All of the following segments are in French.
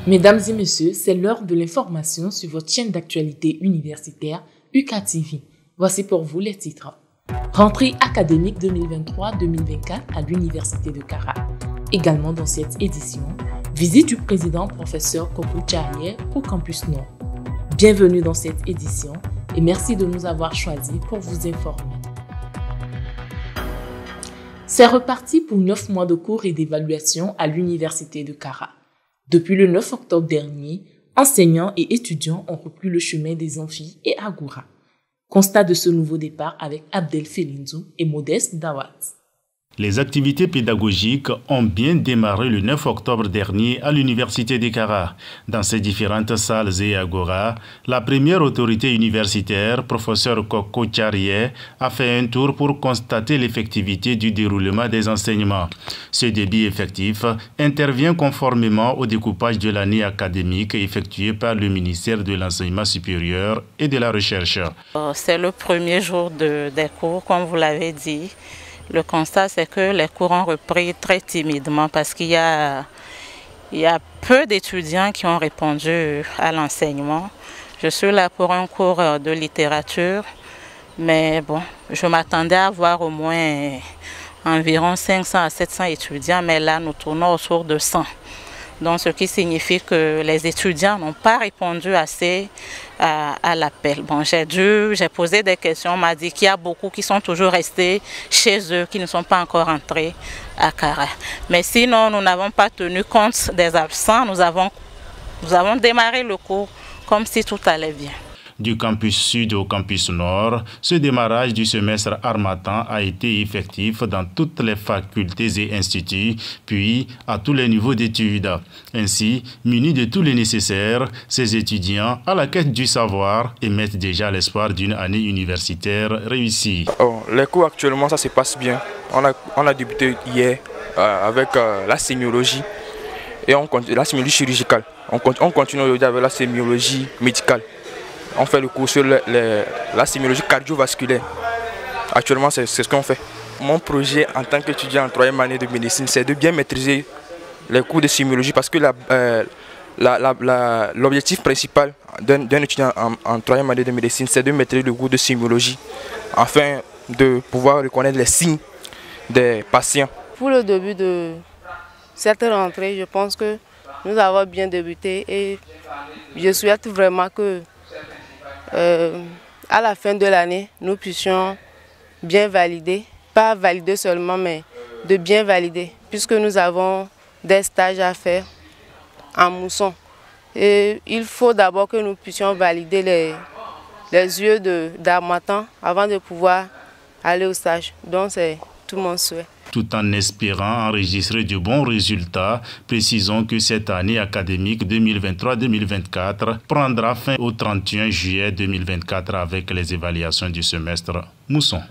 Mesdames et messieurs, c'est l'heure de l'information sur votre chaîne d'actualité universitaire UCATV. Voici pour vous les titres. Rentrée académique 2023-2024 à l'Université de Kara. Également dans cette édition, visite du président professeur Kokou Tchariye au campus Nord. Bienvenue dans cette édition et merci de nous avoir choisis pour vous informer. C'est reparti pour 9 mois de cours et d'évaluation à l'Université de Kara. Depuis le 9 octobre dernier, enseignants et étudiants ont repris le chemin des amphis et Agora. Constat de ce nouveau départ avec Abdel Felinzou et Modeste Dawat. Les activités pédagogiques ont bien démarré le 9 octobre dernier à l'Université de Kara. Dans ces différentes salles et agora, la première autorité universitaire, professeur Kokou Tchariye, a fait un tour pour constater l'effectivité du déroulement des enseignements. Ce débit effectif intervient conformément au découpage de l'année académique effectué par le ministère de l'Enseignement supérieur et de la Recherche. C'est le premier jour des cours, comme vous l'avez dit. Le constat, c'est que les cours ont repris très timidement parce qu'il y a peu d'étudiants qui ont répondu à l'enseignement. Je suis là pour un cours de littérature, mais bon, je m'attendais à avoir au moins environ 500 à 700 étudiants, mais là, nous tournons autour de 100. Donc, ce qui signifie que les étudiants n'ont pas répondu assez à l'appel. Bon, j'ai posé des questions, on m'a dit qu'il y a beaucoup qui sont toujours restés chez eux, qui ne sont pas encore entrés à Kara. Mais sinon, nous n'avons pas tenu compte des absents, nous avons démarré le cours comme si tout allait bien. Du campus sud au campus nord, ce démarrage du semestre harmattan a été effectif dans toutes les facultés et instituts, puis à tous les niveaux d'études. Ainsi, munis de tout le nécessaire, ces étudiants, à la quête du savoir, émettent déjà l'espoir d'une année universitaire réussie. Les cours actuellement, ça se passe bien. On a débuté hier avec la sémiologie et la sémiologie chirurgicale. On continue aujourd'hui avec la sémiologie médicale. On fait le cours sur la sémiologie cardiovasculaire. Actuellement, c'est ce qu'on fait. Mon projet en tant qu'étudiant en 3e année de médecine, c'est de bien maîtriser les cours de sémiologie parce que l'objectif principal d'un étudiant en 3e année de médecine, c'est de maîtriser le cours de sémiologie afin de pouvoir reconnaître les signes des patients. Pour le début de cette rentrée, je pense que nous avons bien débuté et je souhaite vraiment que à la fin de l'année, nous puissions bien valider, pas valider seulement, mais de bien valider, puisque nous avons des stages à faire en mousson. Et il faut d'abord que nous puissions valider les yeux d'harmattan avant de pouvoir aller au stage. Donc c'est tout mon souhait. Tout en espérant enregistrer de bons résultats, précisons que cette année académique 2023-2024 prendra fin au 31 juillet 2024 avec les évaluations du semestre mousson.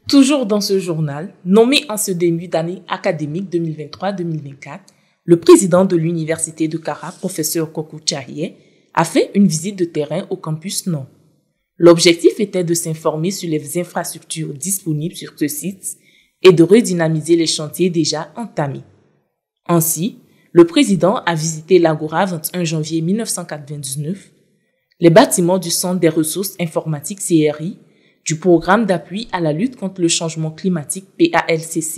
Toujours dans ce journal, nommé en ce début d'année académique 2023-2024, le président de l'Université de Kara, professeur Kokou Tchariye, a fait une visite de terrain au campus Nord. L'objectif était de s'informer sur les infrastructures disponibles sur ce site et de redynamiser les chantiers déjà entamés. Ainsi, le président a visité l'Agora 21 janvier 1999, les bâtiments du Centre des ressources informatiques CRI, du programme d'appui à la lutte contre le changement climatique PALCC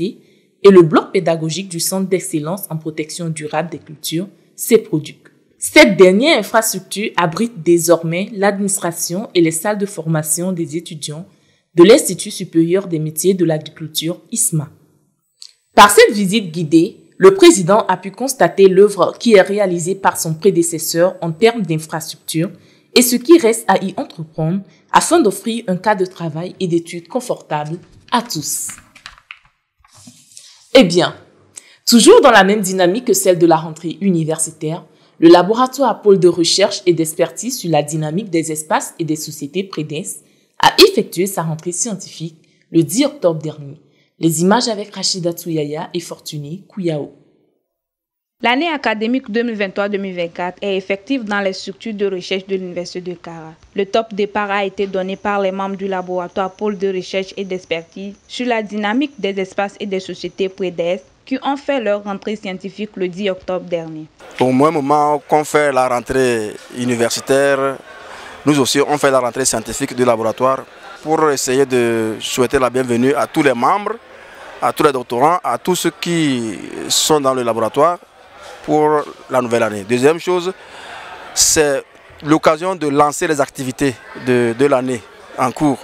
et le bloc pédagogique du Centre d'excellence en protection durable des cultures CPRODUC. Cette dernière infrastructure abrite désormais l'administration et les salles de formation des étudiants de l'Institut supérieur des métiers de l'agriculture ISMA. Par cette visite guidée, le président a pu constater l'œuvre qui est réalisée par son prédécesseur en termes d'infrastructure et ce qui reste à y entreprendre afin d'offrir un cadre de travail et d'études confortable à tous. Eh bien, toujours dans la même dynamique que celle de la rentrée universitaire, le laboratoire pôle de recherche et d'expertise sur la dynamique des espaces et des sociétés PREDES a effectué sa rentrée scientifique le 10 octobre dernier. Les images avec Rachida Touyaya et Fortuné Kouyao. L'année académique 2023-2024 est effective dans les structures de recherche de l'Université de Kara. Le top départ a été donné par les membres du laboratoire pôle de recherche et d'expertise sur la dynamique des espaces et des sociétés PREDES qui ont fait leur rentrée scientifique le 10 octobre dernier. Au même moment qu'on fait la rentrée universitaire, nous aussi on fait la rentrée scientifique du laboratoire pour essayer de souhaiter la bienvenue à tous les membres, à tous les doctorants, à tous ceux qui sont dans le laboratoire pour la nouvelle année. Deuxième chose, c'est l'occasion de lancer les activités de l'année en cours.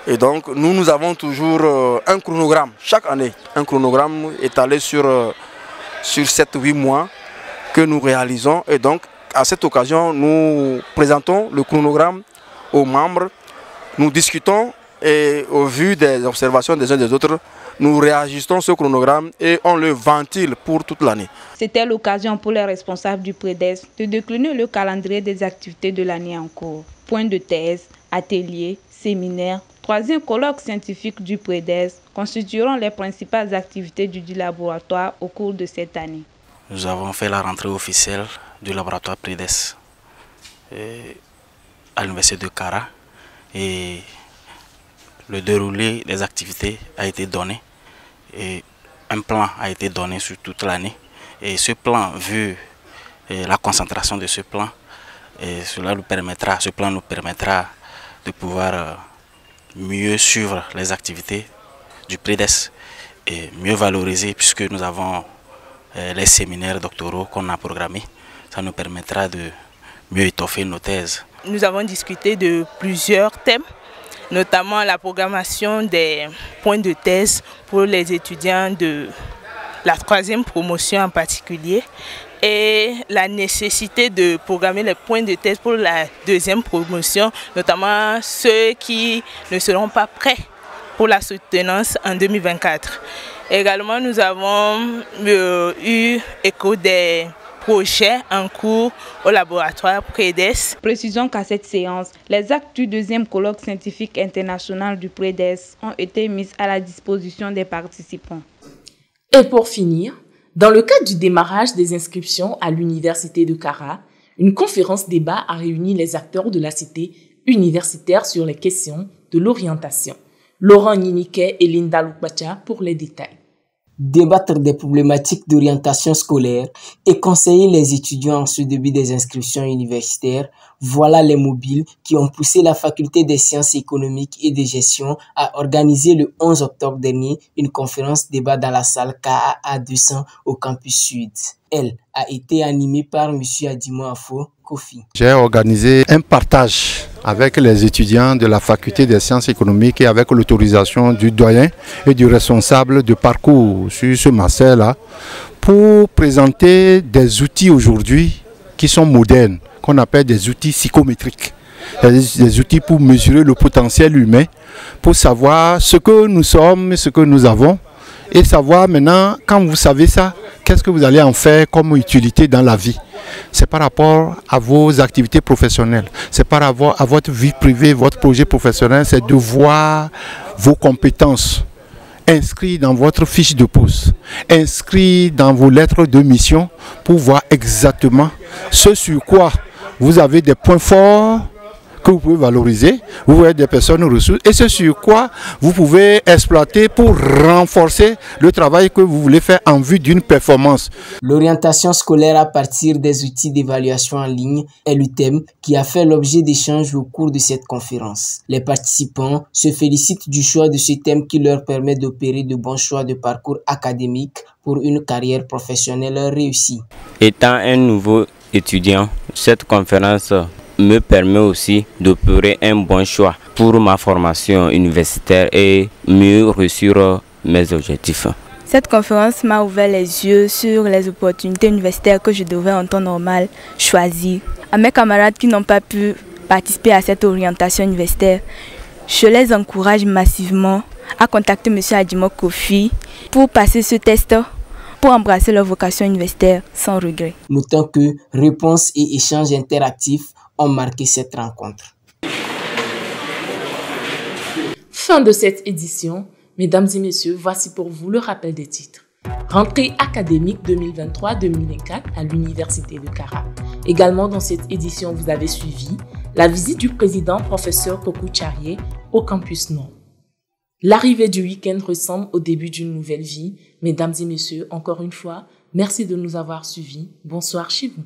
Et donc nous avons toujours un chronogramme chaque année, un chronogramme étalé sur 7-8 mois que nous réalisons. Et donc à cette occasion, nous présentons le chronogramme aux membres, nous discutons et au vu des observations des uns des autres, nous réajustons ce chronogramme et on le ventile pour toute l'année. C'était l'occasion pour les responsables du PREDES de décliner le calendrier des activités de l'année en cours. Point de thèse, ateliers, séminaires, troisième colloque scientifique du PREDES constitueront les principales activités du laboratoire au cours de cette année. Nous avons fait la rentrée officielle du laboratoire PREDES à l'université de Kara et le déroulé des activités a été donné et un plan a été donné sur toute l'année. Et ce plan, vu la concentration de ce plan, ce plan nous permettra de pouvoir mieux suivre les activités du PREDES et mieux valoriser, puisque nous avons les séminaires doctoraux qu'on a programmés. Ça nous permettra de mieux étoffer nos thèses. Nous avons discuté de plusieurs thèmes, notamment la programmation des points de thèse pour les étudiants de la 3e promotion en particulier et la nécessité de programmer les points de thèse pour la 2e promotion, notamment ceux qui ne seront pas prêts pour la soutenance en 2024. Également, nous avons eu écho des projets en cours au laboratoire PREDES. Précisons qu'à cette séance, les actes du 2e colloque scientifique international du PREDES ont été mis à la disposition des participants. Et pour finir, dans le cadre du démarrage des inscriptions à l'université de Kara, une conférence débat a réuni les acteurs de la cité universitaire sur les questions de l'orientation. Laurent Niniquet et Linda Lukbacha pour les détails. Débattre des problématiques d'orientation scolaire et conseiller les étudiants en ce début des inscriptions universitaires, voilà les mobiles qui ont poussé la faculté des sciences économiques et de gestion à organiser le 11 octobre dernier une conférence débat dans la salle KAA 200 au campus Sud. Elle a été animée par M. Adimo Afo Kofi. J'ai organisé un partage avec les étudiants de la faculté des sciences économiques et avec l'autorisation du doyen et du responsable de parcours sur ce master-là pour présenter des outils aujourd'hui qui sont modernes, qu'on appelle des outils psychométriques. Des outils pour mesurer le potentiel humain, pour savoir ce que nous sommes, ce que nous avons, et savoir maintenant, quand vous savez ça, qu'est-ce que vous allez en faire comme utilité dans la vie. C'est par rapport à vos activités professionnelles, c'est par rapport à votre vie privée, votre projet professionnel, c'est de voir vos compétences inscrites dans votre fiche de poste, inscrites dans vos lettres de mission pour voir exactement ce sur quoi vous avez des points forts que vous pouvez valoriser, vous voyez des personnes ressources et ce sur quoi vous pouvez exploiter pour renforcer le travail que vous voulez faire en vue d'une performance. L'orientation scolaire à partir des outils d'évaluation en ligne est le thème qui a fait l'objet d'échanges au cours de cette conférence. Les participants se félicitent du choix de ce thème qui leur permet d'opérer de bons choix de parcours académique pour une carrière professionnelle réussie. Étant un nouveau étudiant, cette conférence me permet aussi d'opérer un bon choix pour ma formation universitaire et mieux réussir mes objectifs. Cette conférence m'a ouvert les yeux sur les opportunités universitaires que je devrais en temps normal choisir. À mes camarades qui n'ont pas pu participer à cette orientation universitaire, je les encourage massivement à contacter M. Adimo Kofi pour passer ce test, pour embrasser leur vocation universitaire sans regret. Notons que réponses et échanges interactifs ont marqué cette rencontre. Fin de cette édition. Mesdames et messieurs, voici pour vous le rappel des titres. Rentrée académique 2023-2024 à l'université de Kara. Également dans cette édition, vous avez suivi la visite du président professeur Kokou Tcharié au campus Nord. L'arrivée du week-end ressemble au début d'une nouvelle vie. Mesdames et messieurs, encore une fois, merci de nous avoir suivis. Bonsoir chez vous.